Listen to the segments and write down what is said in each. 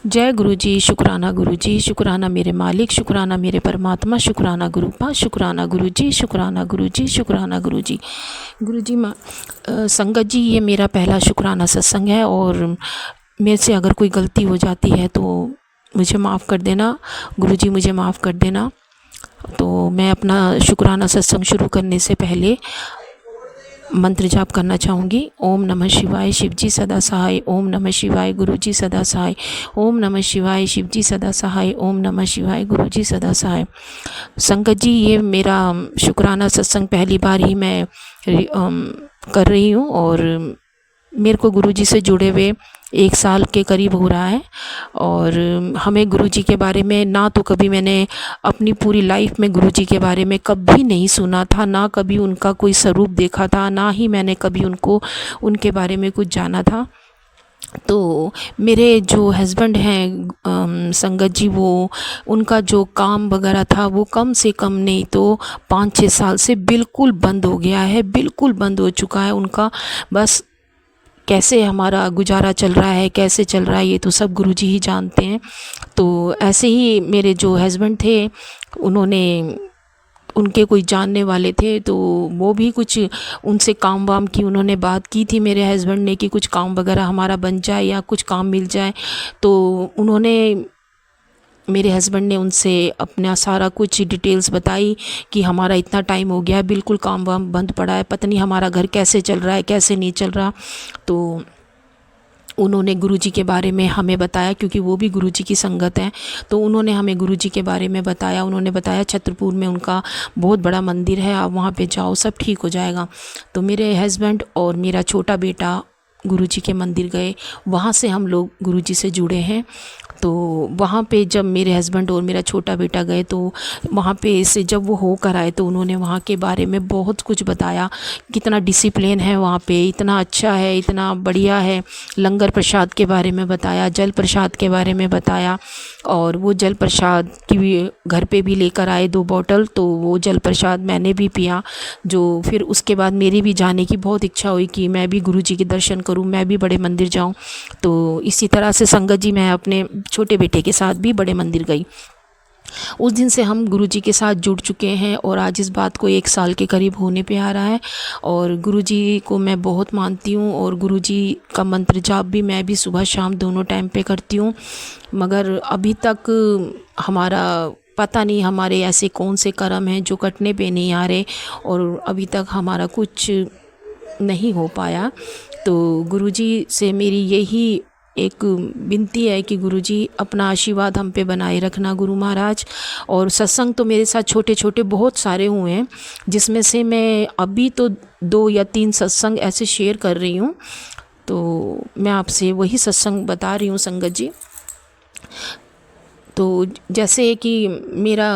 जय गुरु जी, शुक्राना गुरु जी, शुक्राना मेरे मालिक, शुक्राना मेरे परमात्मा, शुक्राना गुरुपा, शुक्राना गुरु जी, शुक्राना गुरु जी, शुक्राना गुरु जी। गुरु जी संगत जी, ये मेरा पहला शुक्राना सत्संग है और मेरे से अगर कोई गलती हो जाती है तो मुझे माफ़ कर देना। गुरु जी मुझे माफ़ कर देना। तो मैं अपना शुक्राना सत्संग शुरू करने से पहले मंत्र जाप करना चाहूँगी। ओम नमः शिवाय, शिव जी सदा सहाय। ओम नमः शिवाय, गुरु जी सदा सहाय। ओम नमः शिवाय, शिव जी सदा सहाय। ओम नमः शिवाय, गुरु जी सदा सहाय। संगत जी, ये मेरा शुक्राना सत्संग पहली बार ही मैं कर रही हूँ और मेरे को गुरु जी से जुड़े हुए 1 साल के करीब हो रहा है। और हमें गुरु जी के बारे में ना तो कभी मैंने अपनी पूरी लाइफ में गुरु जी के बारे में कभी नहीं सुना था, ना कभी उनका कोई स्वरूप देखा था, ना ही मैंने कभी उनके बारे में कुछ जाना था। तो मेरे जो हस्बैंड हैं संगत जी, वो उनका जो काम वगैरह था वो कम से कम नहीं तो 5-6 साल से बिल्कुल बंद हो गया है, बिल्कुल बंद हो चुका है उनका। बस कैसे हमारा गुजारा चल रहा है, कैसे चल रहा है, ये तो सब गुरुजी ही जानते हैं। तो ऐसे ही मेरे जो हस्बैंड थे, उनके कोई जानने वाले थे, तो वो भी कुछ उनसे काम वाम की उन्होंने बात की थी मेरे हस्बैंड ने कि कुछ काम वगैरह हमारा बन जाए या कुछ काम मिल जाए। तो मेरे हस्बैंड ने उनसे अपना सारा कुछ डिटेल्स बताई कि हमारा इतना टाइम हो गया है, बिल्कुल काम वाम बंद पड़ा है, पता नहीं हमारा घर कैसे चल रहा है, कैसे नहीं चल रहा। तो उन्होंने गुरुजी के बारे में हमें बताया, क्योंकि वो भी गुरुजी की संगत हैं, तो उन्होंने हमें गुरुजी के बारे में बताया। उन्होंने बताया छतरपुर में उनका बहुत बड़ा मंदिर है, आप वहाँ पे जाओ, सब ठीक हो जाएगा। तो मेरे हस्बैंड और मेरा छोटा बेटा गुरुजी के मंदिर गए, वहाँ से हम लोग गुरुजी से जुड़े हैं। तो वहाँ पे जब मेरे हस्बैंड और मेरा छोटा बेटा गए, तो वहाँ पे से जब वो होकर आए तो उन्होंने वहाँ के बारे में बहुत कुछ बताया, कितना डिसिप्लिन है वहाँ पे, इतना अच्छा है, इतना बढ़िया है। लंगर प्रसाद के बारे में बताया, जल प्रसाद के बारे में बताया। और वो जल प्रसाद की भी घर पे भी लेकर आए 2 बॉटल, तो वो जल प्रसाद मैंने भी पिया। जो फिर उसके बाद मेरी भी जाने की बहुत इच्छा हुई कि मैं भी गुरुजी के दर्शन करूं, मैं भी बड़े मंदिर जाऊं। तो इसी तरह से संगत जी, मैं अपने छोटे बेटे के साथ भी बड़े मंदिर गई। उस दिन से हम गुरुजी के साथ जुड़ चुके हैं और आज इस बात को 1 साल के करीब होने पे आ रहा है। और गुरुजी को मैं बहुत मानती हूँ और गुरुजी का मंत्र जाप भी मैं भी सुबह शाम दोनों टाइम पे करती हूँ। मगर अभी तक हमारा पता नहीं, हमारे ऐसे कौन से कर्म हैं जो कटने पे नहीं आ रहे और अभी तक हमारा कुछ नहीं हो पाया। तो गुरुजी से मेरी यही एक विनती है कि गुरुजी अपना आशीर्वाद हम पे बनाए रखना गुरु महाराज। और सत्संग तो मेरे साथ छोटे छोटे बहुत सारे हुए हैं, जिसमें से मैं अभी तो 2 या 3 सत्संग ऐसे शेयर कर रही हूँ। तो मैं आपसे वही सत्संग बता रही हूँ संगत जी। तो जैसे कि मेरा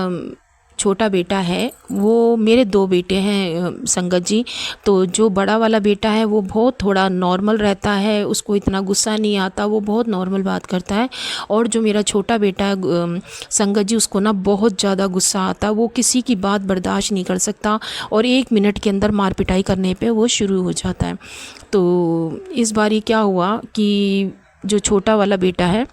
छोटा बेटा है, वो मेरे 2 बेटे हैं संगत जी। तो जो बड़ा वाला बेटा है वो बहुत थोड़ा नॉर्मल रहता है, उसको इतना गुस्सा नहीं आता, वो बहुत नॉर्मल बात करता है। और जो मेरा छोटा बेटा है संगत जी, उसको ना बहुत ज़्यादा गुस्सा आता, वो किसी की बात बर्दाश्त नहीं कर सकता और 1 मिनट के अंदर मार पिटाई करने पे वो शुरू हो जाता है। तो इस बार ये क्या हुआ कि जो छोटा वाला बेटा है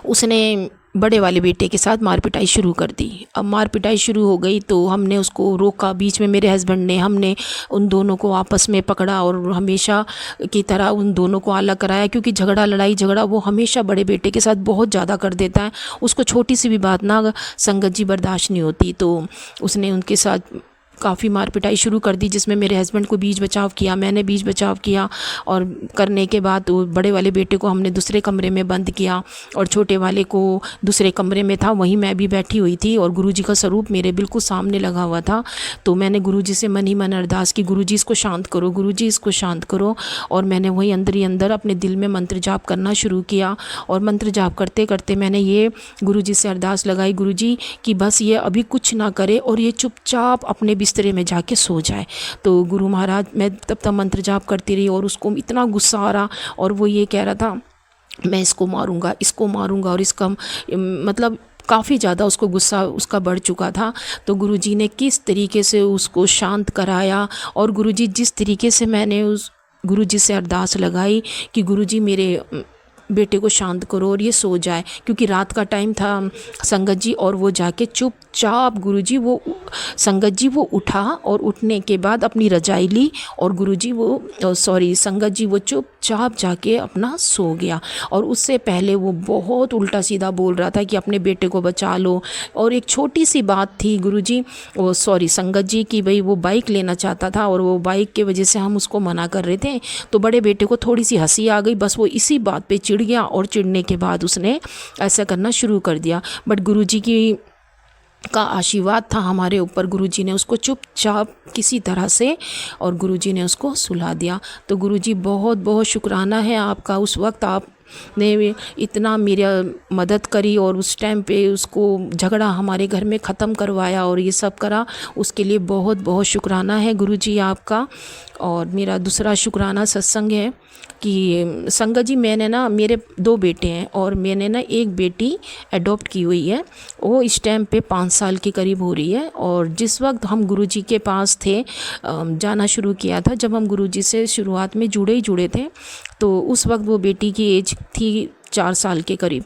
उसने बड़े वाले बेटे के साथ मार पिटाई शुरू कर दी। अब मार पिटाई शुरू हो गई तो हमने उसको रोका, बीच में मेरे हस्बैंड ने, हमने उन दोनों को आपस में पकड़ा और हमेशा की तरह उन दोनों को अलग कराया, क्योंकि झगड़ा लड़ाई झगड़ा वो हमेशा बड़े बेटे के साथ बहुत ज़्यादा कर देता है। उसको छोटी सी भी बात ना संगत जी बर्दाश्त नहीं होती। तो उसने उनके साथ काफ़ी मार पिटाई शुरू कर दी, जिसमें मेरे हस्बैंड को बीच बचाव किया, मैंने बीच बचाव किया। और करने के बाद बड़े वाले बेटे को हमने दूसरे कमरे में बंद किया और छोटे वाले को दूसरे कमरे में था, वहीं मैं भी बैठी हुई थी और गुरुजी का स्वरूप मेरे बिल्कुल सामने लगा हुआ था। तो मैंने गुरुजी से मन ही मन अरदास की, गुरुजी इसको शांत करो, गुरुजी इसको शांत करो। और मैंने वहीं अंदर ही अंदर अपने दिल में मंत्र जाप करना शुरू किया। और मंत्र जाप करते करते मैंने ये गुरुजी से अरदास लगाई, गुरुजी कि बस ये अभी कुछ ना करे और ये चुपचाप अपने बिस्तरे में जाके सो जाए। तो गुरु महाराज, मैं तब तक मंत्र जाप करती रही और उसको इतना गुस्सा आ रहा और वो ये कह रहा था मैं इसको मारूंगा, इसको मारूंगा, और इसका मतलब काफ़ी ज़्यादा उसको गुस्सा उसका बढ़ चुका था। तो गुरुजी ने किस तरीके से उसको शांत कराया और गुरुजी जिस तरीके से मैंने उस गुरुजी से अरदास लगाई कि गुरुजी मेरे बेटे को शांत करो और ये सो जाए, क्योंकि रात का टाइम था संगत जी। और वो जाके चुपचाप गुरुजी वो संगत जी वो उठा और उठने के बाद अपनी रजाई ली और गुरुजी वो संगत जी वो चुपचाप जाके अपना सो गया। और उससे पहले वो बहुत उल्टा सीधा बोल रहा था कि अपने बेटे को बचा लो। और एक छोटी सी बात थी गुरुजी संगत जी की, भाई वो बाइक लेना चाहता था और वो बाइक की वजह से हम उसको मना कर रहे थे, तो बड़े बेटे को थोड़ी सी हंसी आ गई, बस वो इसी बात पे चिढ़ गया और चिढ़ने के बाद उसने ऐसा करना शुरू कर दिया। बट गुरुजी की का आशीर्वाद था हमारे ऊपर, गुरुजी ने उसको चुपचाप किसी तरह से और गुरुजी ने उसको सुला दिया। तो गुरुजी बहुत बहुत शुक्राना है आपका, उस वक्त आपने इतना मेरा मदद करी और उस टाइम पे उसको झगड़ा हमारे घर में ख़त्म करवाया और ये सब करा, उसके लिए बहुत बहुत शुक्राना है गुरुजी आपका। और मेरा दूसरा शुक्राना सत्संग है कि संगत जी मैंने ना, मेरे 2 बेटे हैं और मैंने ना एक बेटी अडॉप्ट की हुई है, वो इस टाइम पे 5 साल के करीब हो रही है। और जिस वक्त हम गुरुजी के पास थे, जाना शुरू किया था, जब हम गुरुजी से शुरुआत में जुड़े थे, तो उस वक्त वो बेटी की एज थी 4 साल के करीब।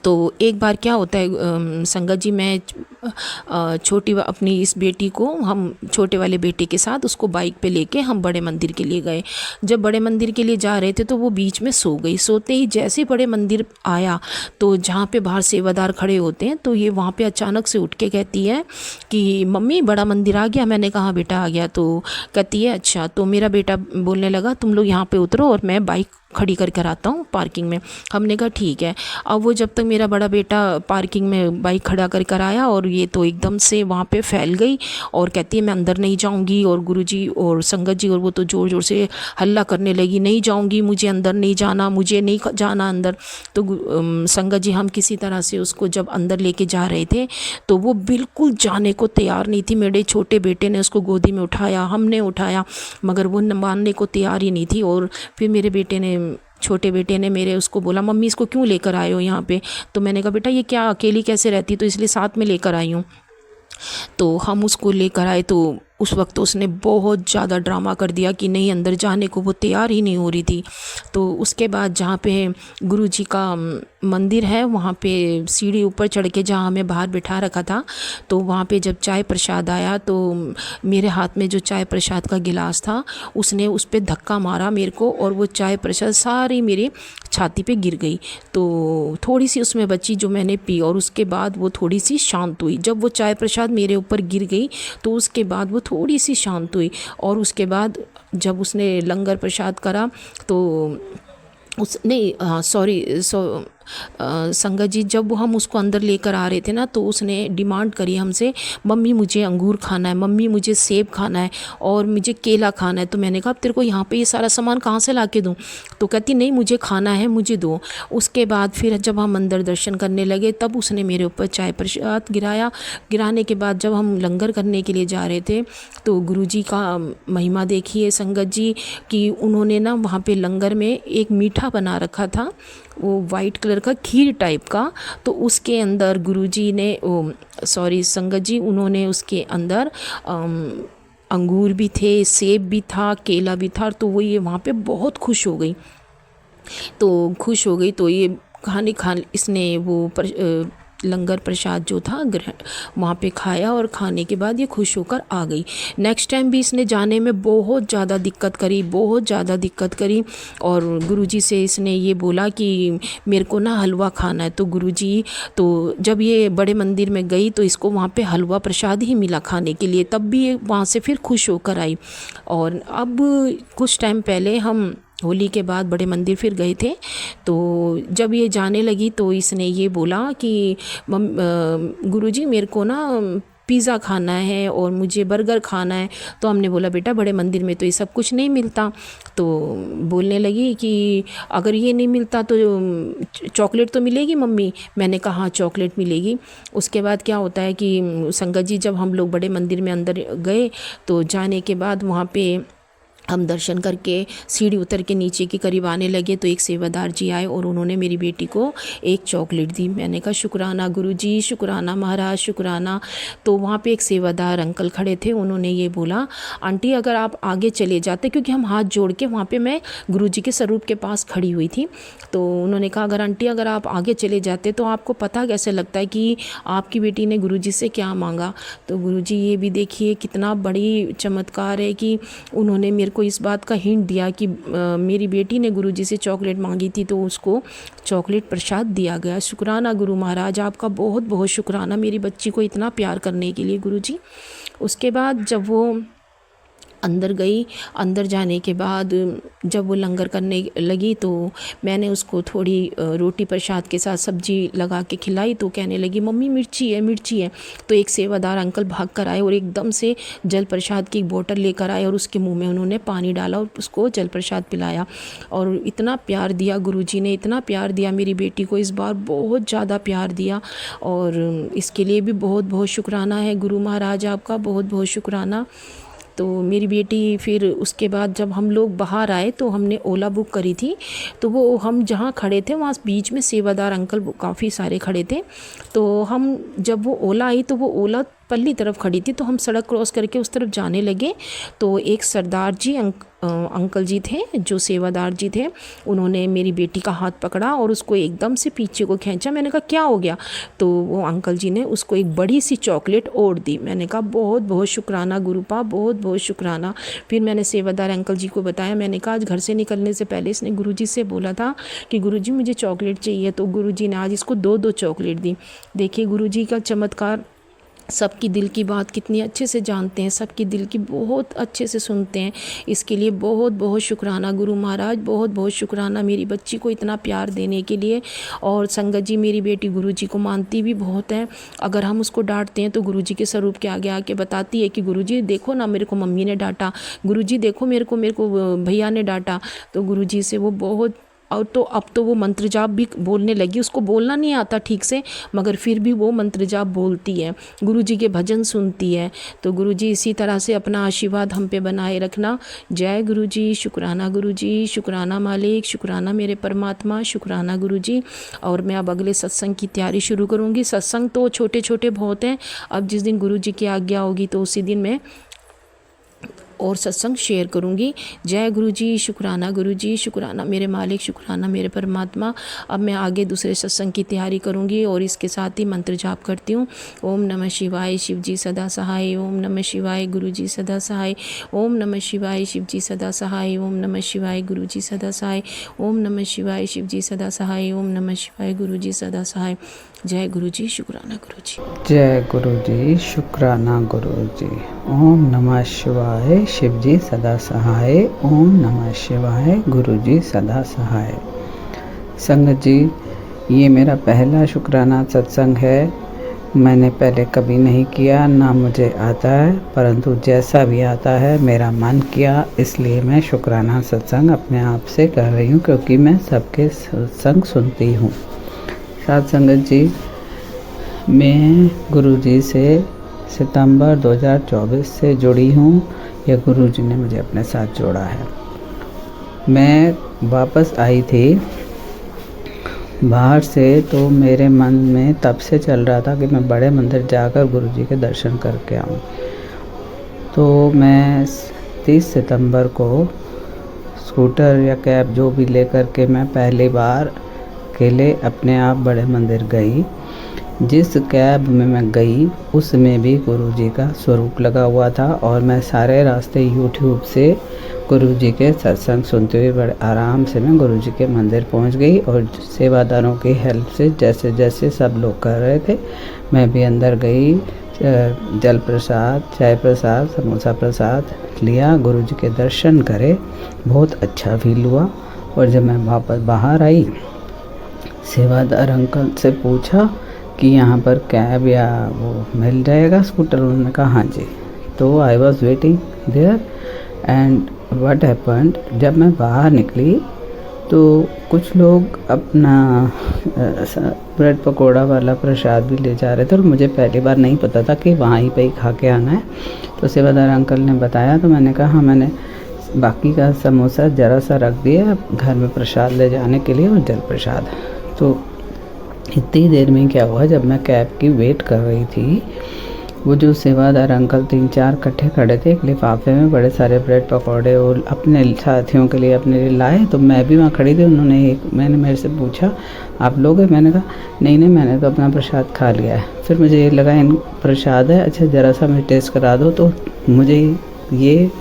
तो एक बार क्या होता है संगत जी, मैं अपनी इस बेटी को, हम छोटे वाले बेटे के साथ उसको बाइक पे लेके हम बड़े मंदिर के लिए गए। जब बड़े मंदिर के लिए जा रहे थे तो वो बीच में सो गई। सोते ही जैसे बड़े मंदिर आया तो जहाँ पे बाहर सेवादार खड़े होते हैं, तो ये वहाँ पे अचानक से उठ के कहती है कि मम्मी बड़ा मंदिर आ गया। मैंने कहा बेटा आ गया। तो कहती है अच्छा। तो मेरा बेटा बोलने लगा तुम लोग यहाँ पे उतरो और मैं बाइक खड़ी कर कर आता हूँ पार्किंग में। हमने कहा ठीक है। अब वो जब तक मेरा बड़ा बेटा पार्किंग में बाइक खड़ा कर कर आया और ये तो एकदम से वहाँ पे फैल गई और कहती है मैं अंदर नहीं जाऊँगी। और गुरुजी और संगत जी और वो तो ज़ोर ज़ोर से हल्ला करने लगी, नहीं जाऊँगी, मुझे अंदर नहीं जाना, मुझे नहीं जाना अंदर। तो संगत जी हम किसी तरह से उसको जब अंदर लेके जा रहे थे तो वो बिल्कुल जाने को तैयार नहीं थी। मेरे छोटे बेटे ने उसको गोदी में उठाया, हमने उठाया, मगर वो मानने को तैयार ही नहीं थी। और फिर मेरे छोटे बेटे ने मेरे उसको बोला मम्मी इसको क्यों लेकर आए हो यहाँ पे। तो मैंने कहा बेटा ये क्या अकेली कैसे रहती, तो इसलिए साथ में लेकर आई हूँ। तो हम उसको लेकर आए तो उस वक्त उसने बहुत ज़्यादा ड्रामा कर दिया कि नहीं, अंदर जाने को वो तैयार ही नहीं हो रही थी। तो उसके बाद जहाँ पे गुरुजी का मंदिर है वहाँ पे सीढ़ी ऊपर चढ़ के जहाँ हमें बाहर बिठा रखा था, तो वहाँ पे जब चाय प्रसाद आया तो मेरे हाथ में जो चाय प्रसाद का गिलास था उसने उस पर धक्का मारा मेरे को और वो चाय प्रसाद सारी मेरी छाती पे गिर गई। तो थोड़ी सी उसमें बची जो मैंने पी और उसके बाद वो थोड़ी सी शांत हुई। जब वो चाय प्रसाद मेरे ऊपर गिर गई तो उसके बाद वो थोड़ी सी शांत हुई। और उसके बाद जब उसने लंगर प्रसाद करा तो संगत जी जब हम उसको अंदर लेकर आ रहे थे ना, तो उसने डिमांड करी हमसे मम्मी मुझे अंगूर खाना है, मम्मी मुझे सेब खाना है और मुझे केला खाना है। तो मैंने कहा तेरे को यहाँ पे ये सारा सामान कहाँ से ला के दूँ। तो कहती नहीं मुझे खाना है, मुझे दो। उसके बाद फिर जब हम अंदर दर्शन करने लगे तब उसने मेरे ऊपर चाय प्रसाद गिराने के बाद जब हम लंगर करने के लिए जा रहे थे तो गुरुजी का महिमा देखिए संगत जी कि उन्होंने ना वहाँ पे लंगर में एक मीठा बना रखा था, वो वाइट कलर का खीर टाइप का। तो उसके अंदर गुरुजी ने संगत जी उन्होंने उसके अंदर अंगूर भी थे, सेब भी था, केला भी था। तो वो ये वहाँ पे बहुत खुश हो गई। तो ये इसने वो लंगर प्रसाद जो था वहाँ पे खाया और खाने के बाद ये खुश होकर आ गई। नेक्स्ट टाइम भी इसने जाने में बहुत ज़्यादा दिक्कत करी और गुरुजी से इसने ये बोला कि मेरे को ना हलवा खाना है। तो गुरुजी तो जब ये बड़े मंदिर में गई तो इसको वहाँ पे हलवा प्रसाद ही मिला खाने के लिए, तब भी ये वहाँ से फिर खुश होकर आई। और अब कुछ टाइम पहले हम होली के बाद बड़े मंदिर फिर गए थे, तो जब ये जाने लगी तो इसने ये बोला कि गुरुजी मेरे को ना पिज़्ज़ा खाना है और मुझे बर्गर खाना है। तो हमने बोला बेटा बड़े मंदिर में तो ये सब कुछ नहीं मिलता। तो बोलने लगी कि अगर ये नहीं मिलता तो चॉकलेट तो मिलेगी मम्मी। मैंने कहा हाँ चॉकलेट मिलेगी। उसके बाद क्या होता है कि संगत जी जब हम लोग बड़े मंदिर में अंदर गए तो जाने के बाद वहाँ पे हम दर्शन करके सीढ़ी उतर के नीचे के करीब आने लगे तो एक सेवादार जी आए और उन्होंने मेरी बेटी को एक चॉकलेट दी। मैंने कहा शुक्राना गुरुजी, शुक्राना महाराज, शुक्राना। तो वहाँ पे एक सेवादार अंकल खड़े थे, उन्होंने ये बोला आंटी अगर आप आगे चले जाते, क्योंकि हम हाथ जोड़ के वहाँ पे मैं गुरुजी के स्वरूप के पास खड़ी हुई थी, तो उन्होंने कहा अगर आंटी अगर आप आगे चले जाते तो आपको पता कैसे लगता है कि आपकी बेटी ने गुरुजी से क्या मांगा। तो गुरुजी ये भी देखिए कितना बड़ी चमत्कार है कि उन्होंने मेरे को इस बात का हिंट दिया कि मेरी बेटी ने गुरुजी से चॉकलेट मांगी थी तो उसको चॉकलेट प्रसाद दिया गया। शुक्राना गुरु महाराज, आपका बहुत बहुत शुक्राना मेरी बच्ची को इतना प्यार करने के लिए गुरुजी। उसके बाद जब वो अंदर गई, अंदर जाने के बाद जब वो लंगर करने लगी तो मैंने उसको थोड़ी रोटी प्रसाद के साथ सब्जी लगा के खिलाई, तो कहने लगी मम्मी मिर्ची है मिर्ची है। तो एक सेवादार अंकल भाग कर आए और एकदम से जल प्रसाद की एक बोतल लेकर आए और उसके मुंह में उन्होंने पानी डाला और उसको जल प्रसाद पिलाया। और इतना प्यार दिया गुरुजी ने, इतना प्यार दिया मेरी बेटी को, इस बार बहुत ज़्यादा प्यार दिया और इसके लिए भी बहुत बहुत शुक्राना है गुरु महाराज, आपका बहुत बहुत शुक्राना। तो मेरी बेटी फिर उसके बाद जब हम लोग बाहर आए तो हमने ओला बुक करी थी, तो वो हम जहाँ खड़े थे वहाँ बीच में सेवादार अंकल काफ़ी सारे खड़े थे। तो हम जब वो ओला आई तो वो ओला पल्ली तरफ खड़ी थी, तो हम सड़क क्रॉस करके उस तरफ जाने लगे तो एक सरदार जी अंकल जी थे जो सेवादार जी थे, उन्होंने मेरी बेटी का हाथ पकड़ा और उसको एकदम से पीछे को खींचा। मैंने कहा क्या हो गया, तो वो अंकल जी ने उसको एक बड़ी सी चॉकलेट और दी। मैंने कहा बहुत बहुत शुक्राना गुरुपा, बहुत बहुत शुक्राना। फिर मैंने सेवादार अंकल जी को बताया, मैंने कहा आज घर से निकलने से पहले इसने गुरुजी से बोला था कि गुरुजी मुझे चॉकलेट चाहिए, तो गुरुजी ने आज इसको 2-2 चॉकलेट दी। देखिए गुरुजी का चमत्कार, सबकी दिल की बात कितनी अच्छे से जानते हैं, सबकी दिल की बहुत अच्छे से सुनते हैं। इसके लिए बहुत बहुत शुक्राना गुरु महाराज, बहुत बहुत शुक्राना मेरी बच्ची को इतना प्यार देने के लिए। और संगत जी मेरी बेटी गुरुजी को मानती भी बहुत है, अगर हम उसको डांटते हैं तो गुरुजी के स्वरूप के आगे आके बताती है कि गुरुजी देखो ना मेरे को मम्मी ने डांटा, गुरुजी देखो मेरे को भैया ने डांटा। तो गुरुजी से वो बहुत, और तो अब तो वो मंत्र जाप भी बोलने लगी, उसको बोलना नहीं आता ठीक से मगर फिर भी वो मंत्र जाप बोलती है, गुरुजी के भजन सुनती है। तो गुरुजी इसी तरह से अपना आशीर्वाद हम पे बनाए रखना। जय गुरुजी, शुक्राना गुरुजी, शुक्राना मालिक, शुक्राना मेरे परमात्मा, शुक्राना गुरुजी। और मैं अब अगले सत्संग की तैयारी शुरू करूँगी। सत्संग तो छोटे छोटे बहुत हैं, अब जिस दिन गुरुजी की आज्ञा होगी तो उसी दिन मैं और सत्संग शेयर करूँगी। जय गुरुजी, शुक्राना गुरुजी, शुक्राना मेरे मालिक, शुक्राना मेरे परमात्मा। अब मैं आगे दूसरे सत्संग की तैयारी करूँगी और इसके साथ ही मंत्र जाप करती हूँ। ओम नमः शिवाय, शिव जी सदा सहाय। ओम नमः शिवाय, गुरुजी सदा सहाय। ओम नमः शिवाय, शिव जी सदा सहाय। ओम नमः शिवाय, गुरुजी सदा सहाय। ओम नमः शिवाय, शिव जी सदा सहाय। ओम नमः शिवाय, गुरुजी सदा सहाय। जय गुरुजी, शुक्राना गुरुजी। जय गुरुजी, शुक्राना गुरुजी। ओम नमः शिवाय, शिव जी सदा सहाय। ओम नमः शिवाय, गुरुजी सदा सहाय। संगत जी, ये मेरा पहला शुक्राना सत्संग है। मैंने पहले कभी नहीं किया, ना मुझे आता है, परंतु जैसा भी आता है मेरा मन किया, इसलिए मैं शुक्राना सत्संग अपने आप से कर रही हूँ, क्योंकि मैं सबके सत्संग सुनती हूँ। साथ संगत जी, मैं गुरुजी से सितंबर 2024 से जुड़ी हूँ, या गुरुजी ने मुझे अपने साथ जोड़ा है। मैं वापस आई थी बाहर से, तो मेरे मन में तब से चल रहा था कि मैं बड़े मंदिर जाकर गुरुजी के दर्शन करके आऊँ। तो मैं 30 सितंबर को स्कूटर या कैब जो भी लेकर के मैं पहली बार अकेले अपने आप बड़े मंदिर गई। जिस कैब में मैं गई उसमें भी गुरुजी का स्वरूप लगा हुआ था और मैं सारे रास्ते यूट्यूब से गुरुजी के सत्संग सुनते हुए बड़े आराम से मैं गुरुजी के मंदिर पहुंच गई। और सेवादारों की हेल्प से जैसे जैसे सब लोग कर रहे थे मैं भी अंदर गई, जल प्रसाद, चाय प्रसाद, समोसा प्रसाद लिया, गुरुजी के दर्शन करे, बहुत अच्छा फील हुआ। और जब मैं वापस बाहर आई, सेवादार अंकल से पूछा कि यहाँ पर कैब या वो मिल जाएगा स्कूटर, उन्होंने कहा हाँ जी। तो I was waiting there and what happened, जब मैं बाहर निकली तो कुछ लोग अपना ब्रेड पकोड़ा वाला प्रसाद भी ले जा रहे थे और मुझे पहली बार नहीं पता था कि वहाँ ही पे ही खा के आना है। तो सेवादार अंकल ने बताया, तो मैंने कहा हाँ मैंने बाकी का समोसा ज़रा सा रख दिया घर में प्रसाद ले जाने के लिए और जल प्रसाद। तो इतनी देर में क्या हुआ, जब मैं कैब की वेट कर रही थी, वो जो सेवादार अंकल 3-4 इकट्ठे खड़े थे, एक लिफाफे में बड़े सारे ब्रेड पकौड़े और अपने साथियों के लिए अपने लिए लाए। तो मैं भी वहाँ खड़ी थी। मैंने मेरे से पूछा आप लोगे? मैंने कहा नहीं मैंने तो अपना प्रसाद खा लिया है। फिर मुझे ये लगा इन प्रसाद है, अच्छा ज़रा सा मुझे टेस्ट करा दो। तो मुझे ये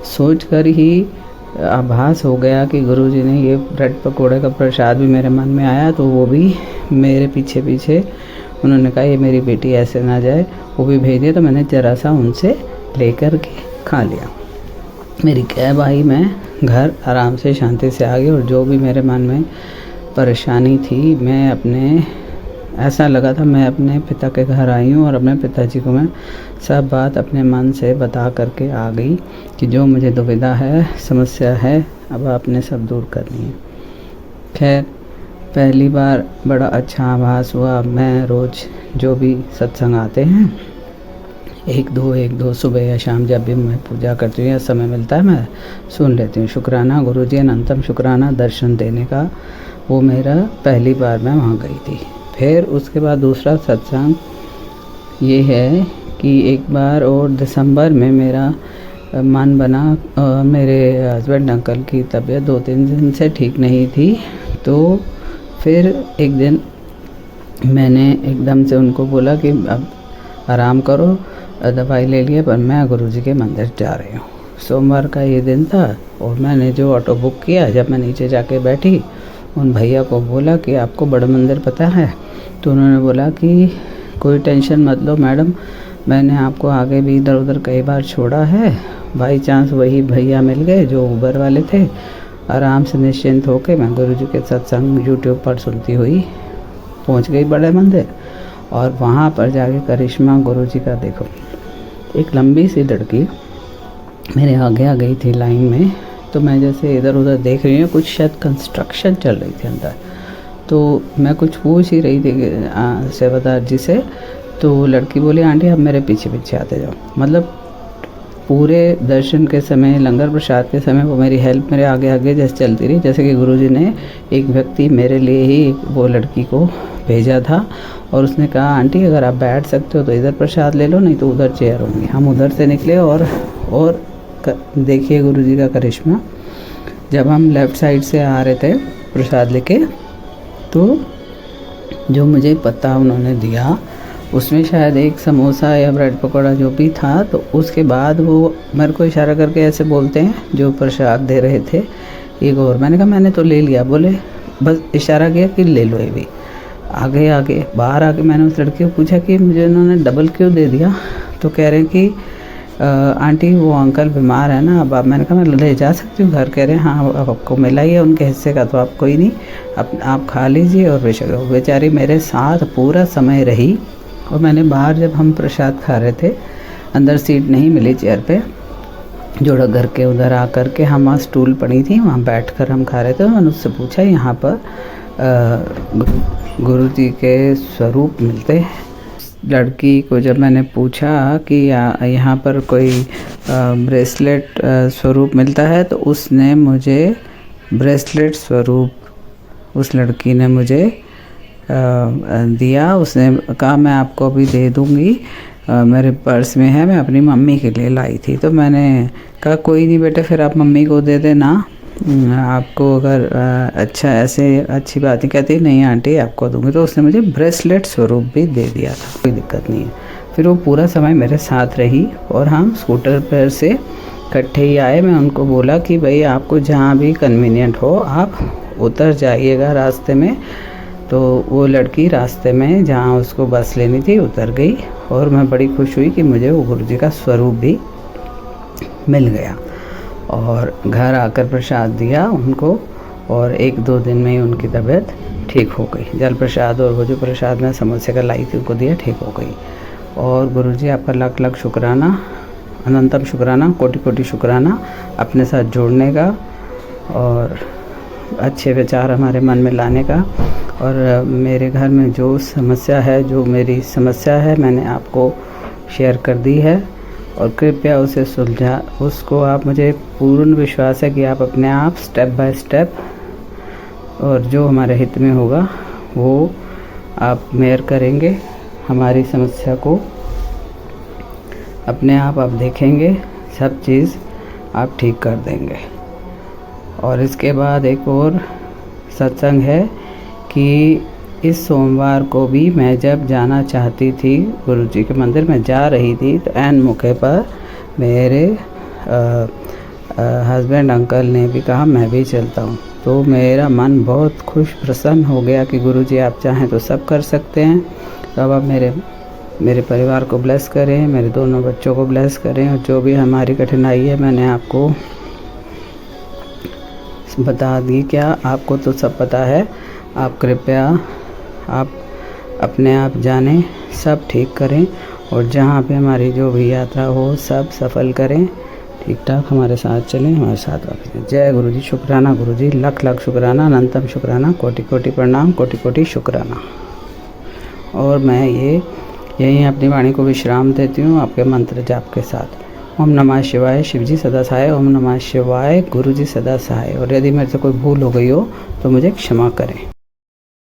सोच कर ही आभास हो गया कि गुरुजी ने ये ब्रेड पकौड़े का प्रसाद भी मेरे मन में आया। तो वो भी मेरे पीछे पीछे उन्होंने कहा ये मेरी बेटी ऐसे ना जाए, वो भी भेज दिया। तो मैंने ज़रा सा उनसे लेकर के खा लिया। मेरी कैब आई, मैं घर आराम से शांति से आ गई। और जो भी मेरे मन में परेशानी थी, ऐसा लगा था मैं अपने पिता के घर आई हूँ और अपने पिताजी को मैं सब बात अपने मन से बता करके आ गई कि जो मुझे दुविधा है, समस्या है, अब आपने सब दूर करनी है। खैर पहली बार बड़ा अच्छा आभास हुआ। मैं रोज़ जो भी सत्संग आते हैं, एक दो सुबह या शाम जब भी मैं पूजा करती हूँ या समय मिलता है मैं सुन लेती हूँ। शुक्राना गुरुजी, अनंतम शुक्राना दर्शन देने का। वो मेरा पहली बार मैं वहाँ गई थी। फिर उसके बाद दूसरा सत्संग ये है कि एक बार और दिसंबर में मेरा मन बना, मेरे हस्बैंड अंकल की तबीयत 2-3 दिन से ठीक नहीं थी। तो फिर एक दिन मैंने एकदम से उनको बोला कि अब आराम करो, दवाई ले लिए, पर मैं गुरुजी के मंदिर जा रही हूँ। सोमवार का ये दिन था और मैंने जो ऑटो बुक किया, जब मैं नीचे जाके बैठी, उन भैया को बोला कि आपको बड़ा मंदिर पता है? तो उन्होंने बोला कि कोई टेंशन मत लो मैडम, मैंने आपको आगे भी इधर उधर कई बार छोड़ा है, बाई चांस वही भैया मिल गए जो उबर वाले थे। आराम से निश्चिंत होकर मैं गुरुजी के सत्संग यूट्यूब पर सुनती हुई पहुंच गई बड़े मंदिर। और वहाँ पर जाके करिश्मा गुरुजी का देखो, एक लंबी सी लड़की मेरे आगे आ गई थी लाइन में। तो मैं जैसे इधर उधर देख रही हूँ, कुछ शायद कंस्ट्रक्शन चल रही थी अंदर। तो मैं कुछ पूछ ही रही थी सेवादार जी से। तो लड़की बोली आंटी आप मेरे पीछे पीछे आते जाओ। मतलब पूरे दर्शन के समय, लंगर प्रसाद के समय वो मेरी हेल्प मेरे आगे आगे जैसे चलती रही, जैसे कि गुरुजी ने एक व्यक्ति मेरे लिए ही वो लड़की को भेजा था। और उसने कहा आंटी अगर आप बैठ सकते हो तो इधर प्रसाद ले लो, नहीं तो उधर चेयर होंगी। हम उधर से निकले और देखिए गुरुजी का करिश्मा। जब हम लेफ़्ट साइड से आ रहे थे प्रसाद लेके, तो जो मुझे पता उन्होंने दिया उसमें शायद एक समोसा या ब्रेड पकौड़ा जो भी था। तो उसके बाद वो मेरे को इशारा करके ऐसे बोलते हैं जो प्रसाद दे रहे थे, एक और। मैंने कहा मैंने तो ले लिया। बोले बस इशारा किया कि ले लो ये भी। आगे बाहर आके मैंने उस लड़की को पूछा कि मुझे इन्होंने डबल क्यों दे दिया? तो कह रहे हैं कि आंटी वो अंकल बीमार है ना, अब आप। मैंने कहा मैं ले जा सकती हूँ घर? कह रहे हैं हाँ अब आपको मिला ही है उनके हिस्से का, तो आप कोई नहीं, आप खा लीजिए। और बेचारी मेरे साथ पूरा समय रही। और मैंने बाहर जब हम प्रसाद खा रहे थे, अंदर सीट नहीं मिली चेयर पे, जोड़ा घर के उधर आकर के हम वहाँ स्टूल पड़ी थी, वहाँ बैठकर हम खा रहे थे। मैंने उससे पूछा यहाँ पर गुरुजी के स्वरूप मिलते हैं? लड़की को जब मैंने पूछा कि यहाँ पर कोई ब्रेसलेट स्वरूप मिलता है, तो उसने मुझे ब्रेसलेट स्वरूप उस लड़की ने मुझे दिया। उसने कहा मैं आपको अभी दे दूँगी, मेरे पर्स में है, मैं अपनी मम्मी के लिए लाई थी। तो मैंने कहा कोई नहीं बेटा, फिर आप मम्मी को दे देना, आपको अगर अच्छा ऐसे अच्छी बात नहीं। कहती नहीं आंटी आपको दूँगी। तो उसने मुझे ब्रेसलेट स्वरूप भी दे दिया था, कोई दिक्कत नहीं है। फिर वो पूरा समय मेरे साथ रही और हम स्कूटर पर से इकट्ठे ही आए। मैं उनको बोला कि भाई आपको जहाँ भी कन्वीनियंट हो आप उतर जाइएगा रास्ते में। तो वो लड़की रास्ते में जहाँ उसको बस लेनी थी उतर गई। और मैं बड़ी खुश हुई कि मुझे वो गुरुजी का स्वरूप भी मिल गया। और घर आकर प्रसाद दिया उनको, और 1-2 दिन में ही उनकी तबीयत ठीक हो गई। जल प्रसाद और वो जो प्रसाद मैं समोसे का लाई थी उनको दिया, ठीक हो गई। और गुरुजी आपका लाख लाख शुक्राना, अनंतम शुक्राना, कोटि कोटि शुक्राना अपने साथ जोड़ने का और अच्छे विचार हमारे मन में लाने का। और मेरे घर में जो समस्या है, जो मेरी समस्या है, मैंने आपको शेयर कर दी है। और कृपया उसे सुलझा उसको आप मुझे पूर्ण विश्वास है कि आप अपने आप स्टेप बाय स्टेप और जो हमारे हित में होगा वो आप मेयर करेंगे। हमारी समस्या को अपने आप देखेंगे, सब चीज़ आप ठीक कर देंगे। और इसके बाद एक और सत्संग है कि इस सोमवार को भी मैं जब जाना चाहती थी गुरुजी के मंदिर में जा रही थी तो ऐन मौके पर मेरे हस्बैंड अंकल ने भी कहा मैं भी चलता हूँ। तो मेरा मन बहुत खुश प्रसन्न हो गया कि गुरुजी आप चाहें तो सब कर सकते हैं। तो अब आप मेरे परिवार को ब्लेस करें, मेरे दोनों बच्चों को ब्लेस करें, और जो भी हमारी कठिनाई है मैंने आपको बता दी। क्या आपको तो सब पता है, आप कृपया आप अपने आप जानें, सब ठीक करें और जहाँ पे हमारी जो भी यात्रा हो सब सफल करें, ठीक ठाक हमारे साथ चलें, हमारे साथ वापस। जय गुरु जी। शुक्राना गुरु जी, लख लख शुक्राना, अनंतम शुक्राना, कोटि कोटि प्रणाम, कोटि कोटि शुक्राना। और मैं यहीं अपनी वाणी को विश्राम देती हूँ आपके मंत्र जाप के साथ। ओम नमः शिवाय, शिव जी सदा सहाय। ओम नमः शिवाय, गुरु जी सदा सहाय। और यदि मेरे से कोई भूल हो गई हो तो मुझे क्षमा करें।